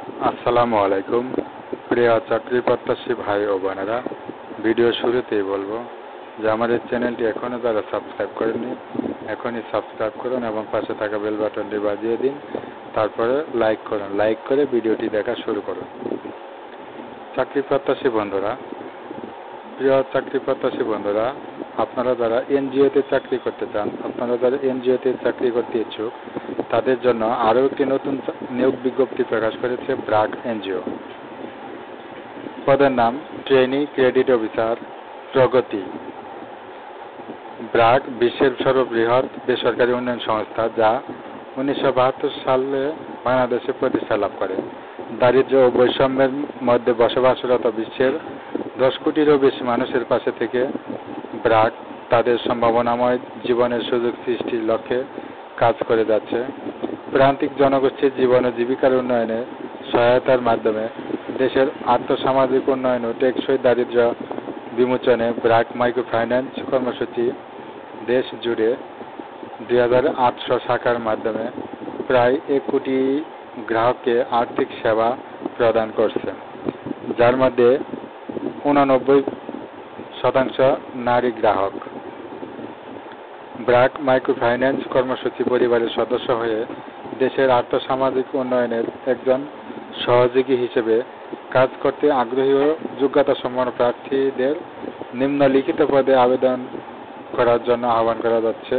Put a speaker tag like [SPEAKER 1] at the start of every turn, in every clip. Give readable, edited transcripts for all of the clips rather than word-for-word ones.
[SPEAKER 1] আসসালামু আলাইকুম প্রিয় চাকরি প্রত্যাশী ভাই ও বোনেরা, ভিডিও শুরুতেই বলবো যে আমার এই চ্যানেলটি এখনও যারা সাবস্ক্রাইব করেননি এখনই সাবস্ক্রাইব করুন এবং পাশে থাকা বেল বাটনটি বাজিয়ে দিন। তারপরে লাইক করুন, লাইক করে ভিডিওটি দেখা শুরু করুন। চাকরি প্রত্যাশী বন্ধুরা, প্রিয় চাকরি প্রত্যাশী বন্ধুরা, আপনারা যারা এনজিওতে চাকরি করতে চান, আপনারা যারা এনজিওতে চাকরি করতে ইচ্ছুক, তাদের জন্য আরও একটি নতুন নিয়োগ বিজ্ঞপ্তি প্রকাশ করেছে ব্র্যাক এনজিও। পদের নাম ট্রেনি ক্রেডিট অফিসার প্রগতি। ব্র্যাক বিশ্বের সর্ববৃহৎ বেসরকারি উন্নয়ন সংস্থা, যা 1972 সালে বাংলাদেশে প্রতিষ্ঠা লাভ করে। দারিদ্র্য ও বৈষম্যের মধ্যে বসবাসরত বিশ্বের 10 কোটিরও বেশি মানুষের পাশে থেকে ব্র্যাক তাদের সম্ভাবনাময় জীবনের সুযোগ সৃষ্টির লক্ষ্যে কাজ করে যাচ্ছে। প্রান্তিক জনগোষ্ঠীর জীবন ও জীবিকার উন্নয়নে সহায়তার মাধ্যমে দেশের আর্থসামাজিক উন্নয়ন ও টেকসই দারিদ্র্য বিমোচনে ব্র্যাক মাইক্রো ফাইন্যান্স কর্মসূচি দেশ জুড়ে 2800 শাখার মাধ্যমে প্রায় 1 কোটি গ্রাহককে আর্থিক সেবা প্রদান করছে, যার মধ্যে 89% নারী গ্রাহক। ব্র্যাক মাইক্রো ফাইন্যান্স কর্মসূচি পরিবারের সদস্য হয়ে দেশের আর্থসামাজিক উন্নয়নের একজন সহযোগী হিসেবে কাজ করতে আগ্রহী ও যোগ্যতাসম্পন্ন প্রার্থীদের নিম্নলিখিত পদে আবেদন করার জন্য আহ্বান করা যাচ্ছে।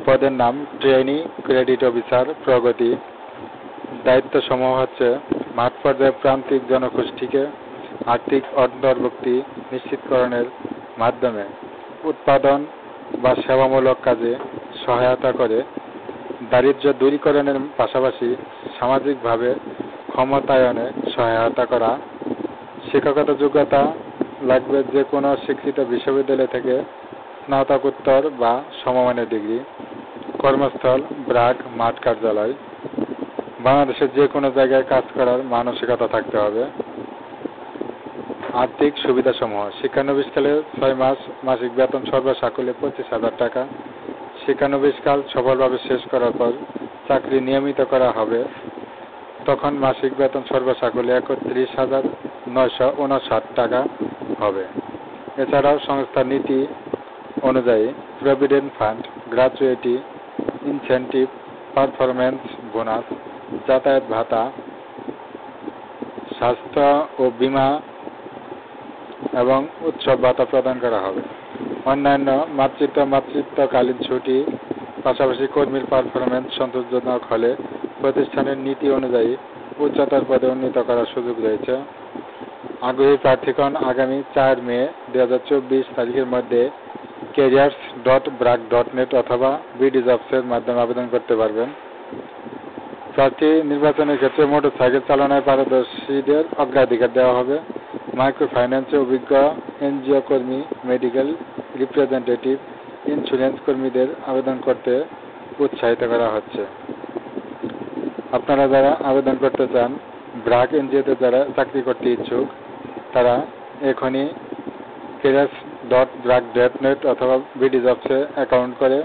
[SPEAKER 1] পদের নাম ট্রেনি ক্রেডিট অফিসার প্রগতি। দায়িত্বসমূহ হচ্ছে মাঠ পর্যায়ে প্রান্তিক জনগোষ্ঠীকে আর্থিক অন্তর্ভুক্তি নিশ্চিতকরণের মাধ্যমে উৎপাদন বা সেবামূলক কাজে সহায়তা করে, দারিদ্র্য দূরীকরণের পাশাপাশি সামাজিকভাবে ক্ষমতায়নে সহায়তা করা। শিক্ষাগত যোগ্যতা লাগবে যে কোনো স্বীকৃত বিশ্ববিদ্যালয় থেকে স্নাতকোত্তর বা সমমানের ডিগ্রি। কর্মস্থল ব্র্যাক মাঠ কার্যালয়। বাংলাদেশের যে কোনো জায়গায় কাজ করার মানসিকতা থাকতে হবে। আর্থিক সুবিধাসমূহ: শিক্ষানবিশকালে 6 মাস মাসিক বেতন সর্বসাকুল্যে 25,000 টাকা। শিক্ষানবিশকাল সফলভাবে শেষ করার পর চাকরি নিয়মিত করা হবে, তখন মাসিক বেতন সর্বসাকুল্যে 31,959 টাকা হবে। এছাড়াও সংস্থার নীতি অনুযায়ী provident fund, gratuity, incentive, performance bonus, যাতায়াত ভাতা, স্বাস্থ্য ও বীমা এবং উৎসব ভাতা প্রদান করা হবে। অন্যান্য মাতৃত্বকালীন ছুটি, পাশাপাশি কর্মীর পারফরম্যান্স সন্তোষজনক হলে প্রতিষ্ঠানের নীতি অনুযায়ী উচ্চতর পদে উন্নীত করার সুযোগ রয়েছে। আগ্রহী প্রার্থীগণ আগামী 4 মে 2024 তারিখের মধ্যে careers.brack.net অথবা BDjobs-এর মাধ্যমে আবেদন করতে পারবেন। প্রার্থী নির্বাচনের ক্ষেত্রে মোটরসাইকেল চালনায় পারদর্শীদের অগ্রাধিকার দেওয়া হবে। মাইক্রো ফাইন্যান্সে অভিজ্ঞ এনজিও কর্মী, মেডিকেল রিপ্রেজেন্টেটিভ, ইন্স্যুরেন্স কর্মীদের আবেদন করতে উৎসাহিত করা হচ্ছে। আপনারা যারা আবেদন করতে চান, ব্র্যাক এনজিওতে যারা চাকরি করতে ইচ্ছুক, তারা এখনই careers.brack.net অথবা BDjobs-এ অ্যাকাউন্ট করে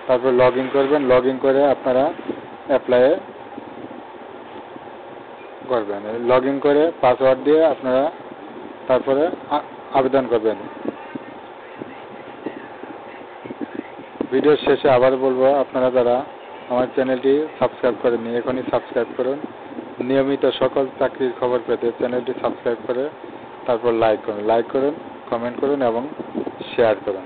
[SPEAKER 1] তারপর লগ ইন করবেন। লগ ইন করে আপনারা অ্যাপ্লাই করবেন। লগ ইন করে পাসওয়ার্ড দিয়ে আপনারা তারপরে আবেদন করবেন। ভিডিওর শেষে আবার বলবো, আপনারা যারা আমার চ্যানেলটি সাবস্ক্রাইব করেননি এখনই সাবস্ক্রাইব করুন। নিয়মিত সকল চাকরির খবর পেতে চ্যানেলটি সাবস্ক্রাইব করে তারপর লাইক করুন, কমেন্ট করুন এবং শেয়ার করুন।